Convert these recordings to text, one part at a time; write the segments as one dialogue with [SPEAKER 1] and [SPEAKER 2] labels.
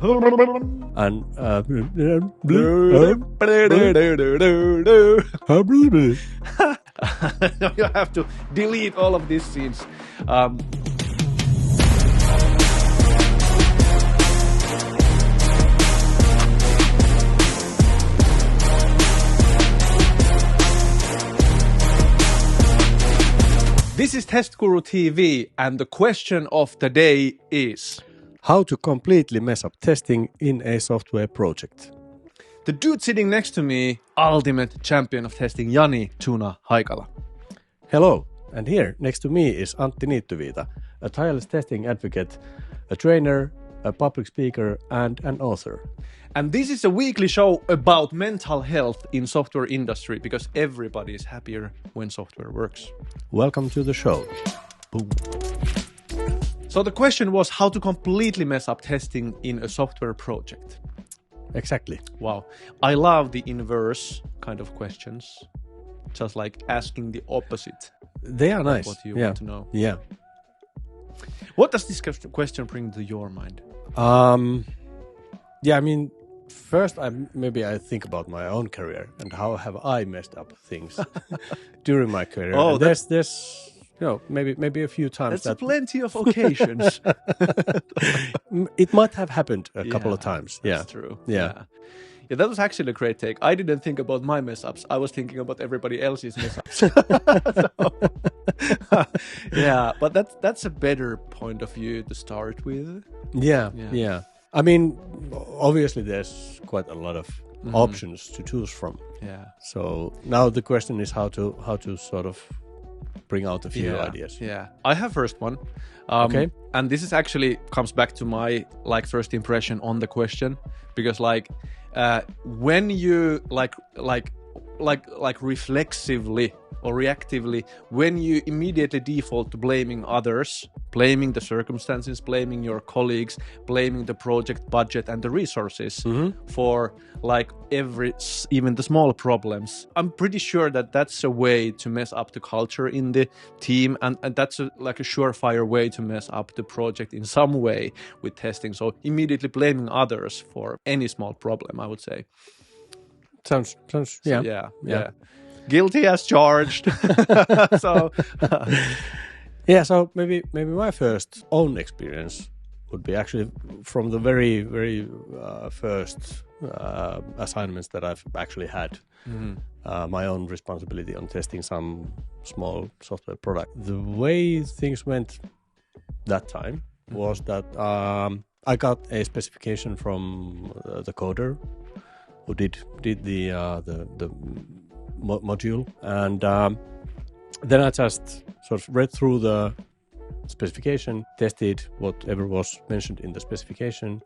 [SPEAKER 1] And
[SPEAKER 2] you have to delete all of these scenes. This is TestguruTV, and the question of the day is...
[SPEAKER 1] how to completely mess up testing in a software project.
[SPEAKER 2] The dude sitting next to me, ultimate champion of testing, Jani Tuna Haikala.
[SPEAKER 1] Hello, and here next to me is Antti Niittyviita, a tireless testing advocate, a trainer, a public speaker, and an author.
[SPEAKER 2] And this is a weekly show about mental health in software industry, because everybody is happier when software works.
[SPEAKER 1] Welcome to the show. Boom.
[SPEAKER 2] So the question was how to completely mess up testing in a software project.
[SPEAKER 1] Exactly.
[SPEAKER 2] Wow. I love the inverse kind of questions. Just like asking the opposite.
[SPEAKER 1] They are nice.
[SPEAKER 2] What you want to know.
[SPEAKER 1] Yeah.
[SPEAKER 2] What does this question bring to your mind?
[SPEAKER 1] Yeah, I mean, first I think about my own career and how have I messed up things during my career.
[SPEAKER 2] Oh,
[SPEAKER 1] there's maybe a few times.
[SPEAKER 2] That's plenty of occasions.
[SPEAKER 1] It might have happened a couple of times. Yeah,
[SPEAKER 2] that's true.
[SPEAKER 1] Yeah,
[SPEAKER 2] that was actually a great take. I didn't think about my mess ups. I was thinking about everybody else's mess ups. Yeah, but that's a better point of view to start with.
[SPEAKER 1] Yeah. I mean, obviously there's quite a lot of options to choose from.
[SPEAKER 2] Yeah.
[SPEAKER 1] So now the question is how to sort of bring out a few ideas.
[SPEAKER 2] Yeah, I have first one.
[SPEAKER 1] Okay.
[SPEAKER 2] And this is actually comes back to my first impression on the question, because when you reflexively or reactively, when you immediately default to blaming others, blaming the circumstances, blaming your colleagues, blaming the project budget and the resources for even the small problems, I'm pretty sure that that's a way to mess up the culture in the team, and that's a surefire way to mess up the project in some way with testing. So immediately blaming others for any small problem, I would say.
[SPEAKER 1] Sounds yeah.
[SPEAKER 2] So, yeah. Guilty as charged. So
[SPEAKER 1] so maybe my first own experience would be actually from the very, very first assignments that I've actually had. My own responsibility on testing some small software product. The way things went that time was that I got a specification from the coder who did the module, and then I just sort of read through the specification, tested whatever was mentioned in the specification,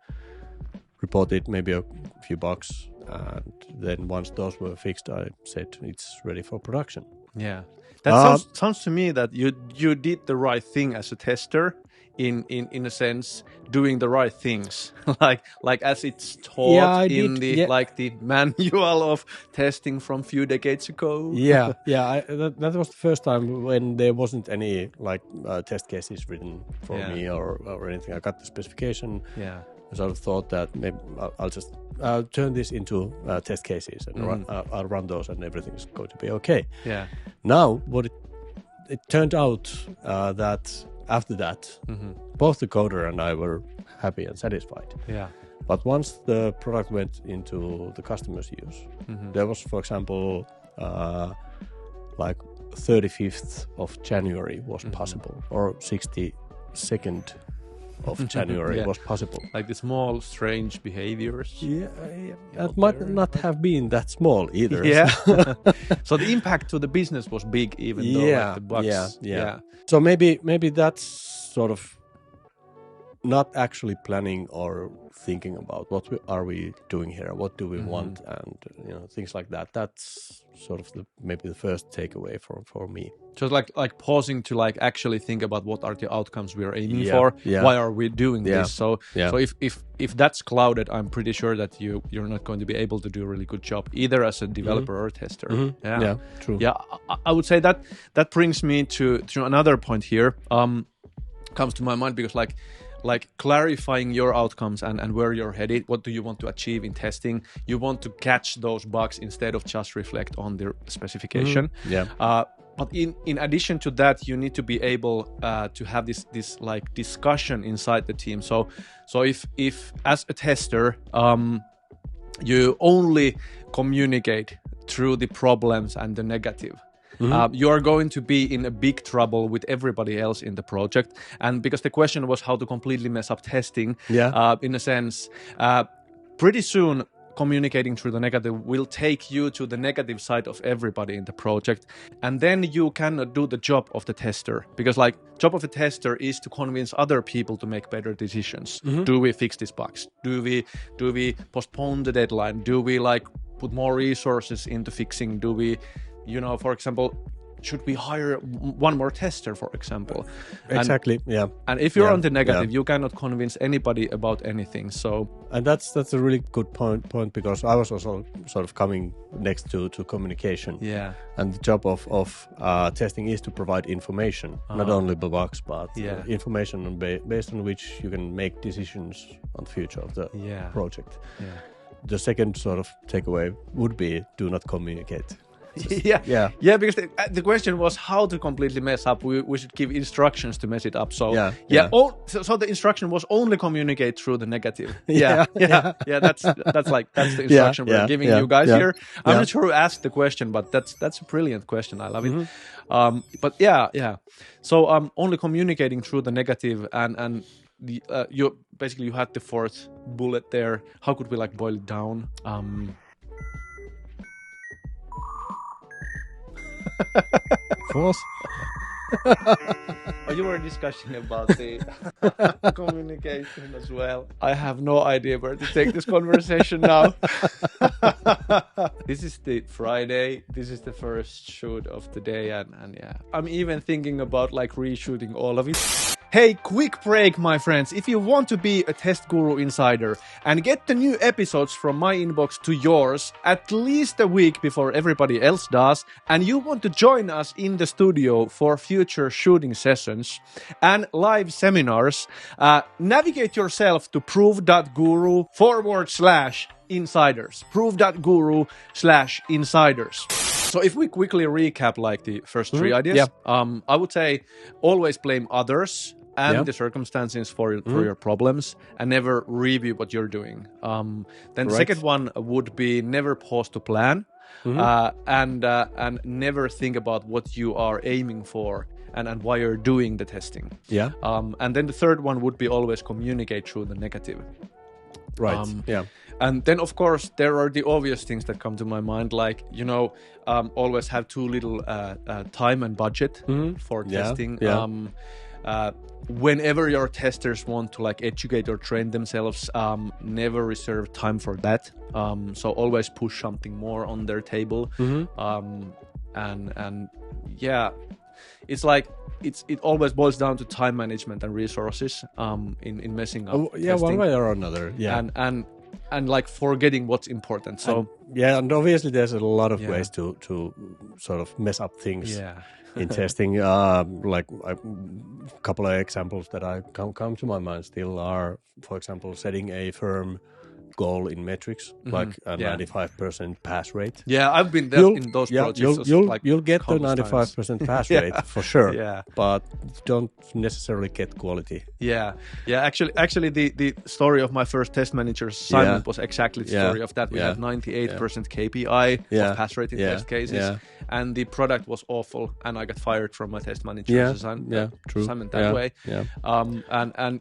[SPEAKER 1] reported maybe a few bugs, and then once those were fixed, I said it's ready for production.
[SPEAKER 2] Yeah, that sounds to me that you did the right thing as a tester. In a sense, doing the right things, like as it's taught the manual of testing from few decades ago.
[SPEAKER 1] That was the first time when there wasn't any test cases written for me or anything. I got the specification.
[SPEAKER 2] Yeah,
[SPEAKER 1] I sort of thought that maybe I'll just turn this into test cases and I'll run those and everything's going to be okay.
[SPEAKER 2] Yeah.
[SPEAKER 1] Now, what it turned out that. After that, both the coder and I were happy and satisfied.
[SPEAKER 2] Yeah.
[SPEAKER 1] But once the product went into the customer's use, there was, for example, 35th of January was possible, or 62nd of January was possible.
[SPEAKER 2] Like the small, strange behaviors.
[SPEAKER 1] That might not have been that small either.
[SPEAKER 2] Yeah. So the impact to the business was big, even though the bugs.
[SPEAKER 1] Yeah. So maybe that's sort of not actually planning or thinking about what are we doing here, what do we want, and things like that. That's sort of maybe the first takeaway for me.
[SPEAKER 2] Just like pausing to actually think about what are the outcomes we are aiming for. Yeah. Why are we doing this? So if that's clouded, I'm pretty sure that you're not going to be able to do a really good job either as a developer or a tester.
[SPEAKER 1] Yeah, true.
[SPEAKER 2] Yeah, I would say that brings me to another point here. Comes to my mind because like clarifying your outcomes and where you're headed. What do you want to achieve in testing? You want to catch those bugs instead of just reflect on the specification. But in addition to that, you need to be able to have this like discussion inside the team. So if as a tester, you only communicate through the problems and the negative, you are going to be in a big trouble with everybody else in the project. And because the question was how to completely mess up testing, in a sense, pretty soon communicating through the negative will take you to the negative side of everybody in the project, and then you cannot do the job of the tester, because like job of the tester is to convince other people to make better decisions. Do we fix these bugs? Do we postpone the deadline? Do we like put more resources into fixing? Do we, for example, should we hire one more tester, for example?
[SPEAKER 1] Exactly.
[SPEAKER 2] And if you're on the negative, you cannot convince anybody about anything. So,
[SPEAKER 1] and that's a really good point, because I was also sort of coming next to communication.
[SPEAKER 2] Yeah.
[SPEAKER 1] And the job of testing is to provide information, not only the bugs, but information based on which you can make decisions on the future of the project. Yeah. The second sort of takeaway would be do not communicate. Because the question was how to completely mess up. We should give instructions to mess it up. So so the instruction was only communicate through the negative. That's the instruction we're giving you guys here. I'm not sure who asked the question, but that's a brilliant question. I love it. So only communicating through the negative, and you had the fourth bullet there. How could we like boil it down? Fourth?
[SPEAKER 2] You were discussing about the communication as well. I have no idea where to take this conversation now. This is the Friday. This is the first shoot of the day, and I'm even thinking about like reshooting all of it. Hey, quick break, my friends. If you want to be a Test Guru insider and get the new episodes from my inbox to yours at least a week before everybody else does, and you want to join us in the studio for future shooting sessions and live seminars, navigate yourself to prove.guru/insiders. Prove.guru/insiders. So if we quickly recap like the first three ideas, I would say always blame others and the circumstances for your problems, and never review what you're doing. Then the second one would be never pause to plan, and never think about what you are aiming for and why you're doing the testing. And then the third one would be always communicate through the negative. And then, of course, there are the obvious things that come to my mind, like, always have too little time and budget for testing. Whenever your testers want to like educate or train themselves, never reserve time for that. So always push something more on their table. It's like it always boils down to time management and resources in messing up testing.
[SPEAKER 1] One way or another.
[SPEAKER 2] And like forgetting what's important. So
[SPEAKER 1] and obviously there's a lot of ways to sort of mess up things in testing. Like a couple of examples that I come to my mind still are, for example, setting a firm goal in metrics, like a 95% pass rate.
[SPEAKER 2] I've been there in those projects.
[SPEAKER 1] You'll get the 95% pass rate for sure, but don't necessarily get quality. Actually the story of my first test manager assignment was exactly the story of that. We had 98% KPI of pass rate in test cases, and the product was awful, and I got fired from my test manager's assignment that way. And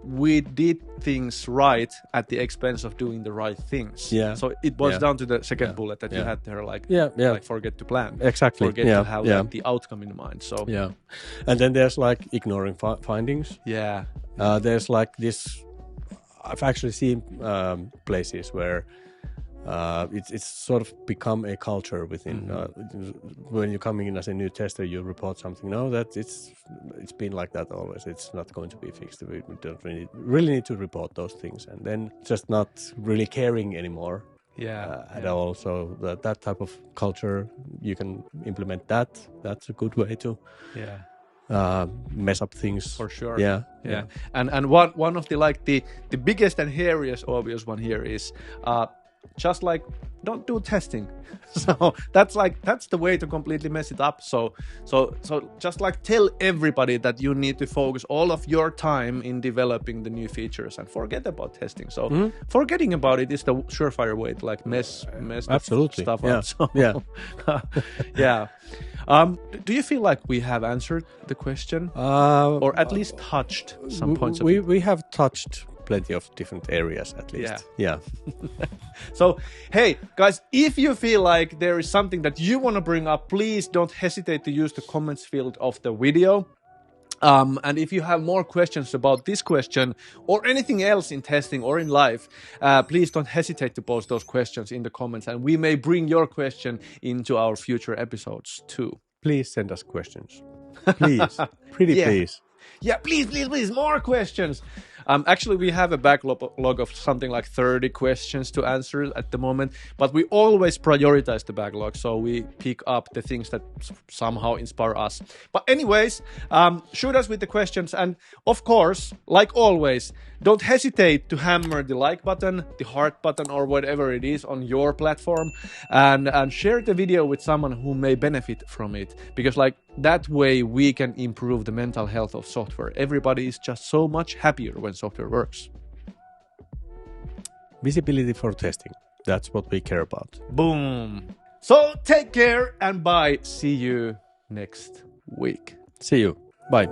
[SPEAKER 1] we did things right at the expense of doing the right things. So it boils down to the second bullet that you had there, like forget to plan. Exactly.
[SPEAKER 2] Forget to have like, the outcome in mind. So
[SPEAKER 1] and then there's like ignoring findings. There's like this. I've actually seen places where it's sort of become a culture within. When you're coming in as a new tester, you report something. No, that it's been like that always. It's not going to be fixed. We don't really need to report those things, and then just not really caring anymore. At all. So that type of culture, you can implement that. That's a good way to mess up things.
[SPEAKER 2] For sure.
[SPEAKER 1] Yeah.
[SPEAKER 2] And one of the biggest and hairiest obvious one here is just like don't do testing. So that's the way to completely mess it up. So just like tell everybody that you need to focus all of your time in developing the new features and forget about testing. So forgetting about it is the surefire way to like mess
[SPEAKER 1] Absolutely.
[SPEAKER 2] stuff
[SPEAKER 1] Yeah.
[SPEAKER 2] up. So,
[SPEAKER 1] Yeah.
[SPEAKER 2] yeah. Do you feel like we have answered the question, or at least touched some points of it?
[SPEAKER 1] We have touched plenty of different areas at least. Yeah.
[SPEAKER 2] So, hey, guys, if you feel like there is something that you want to bring up, please don't hesitate to use the comments field of the video. And if you have more questions about this question or anything else in testing or in life, please don't hesitate to post those questions in the comments, and we may bring your question into our future episodes too.
[SPEAKER 1] Please send us questions. Please. Please.
[SPEAKER 2] Yeah, please, more questions. Actually, we have a backlog of something like 30 questions to answer at the moment, but we always prioritize the backlog, so we pick up the things that somehow inspire us. But anyways, shoot us with the questions, and of course, like always, don't hesitate to hammer the like button, the heart button, or whatever it is on your platform, and share the video with someone who may benefit from it, because like that way we can improve the mental health of software. Everybody is just so much happier when software works.
[SPEAKER 1] Visibility for testing. That's what we care about.
[SPEAKER 2] Boom. So take care and bye. See you next week.
[SPEAKER 1] See you. Bye.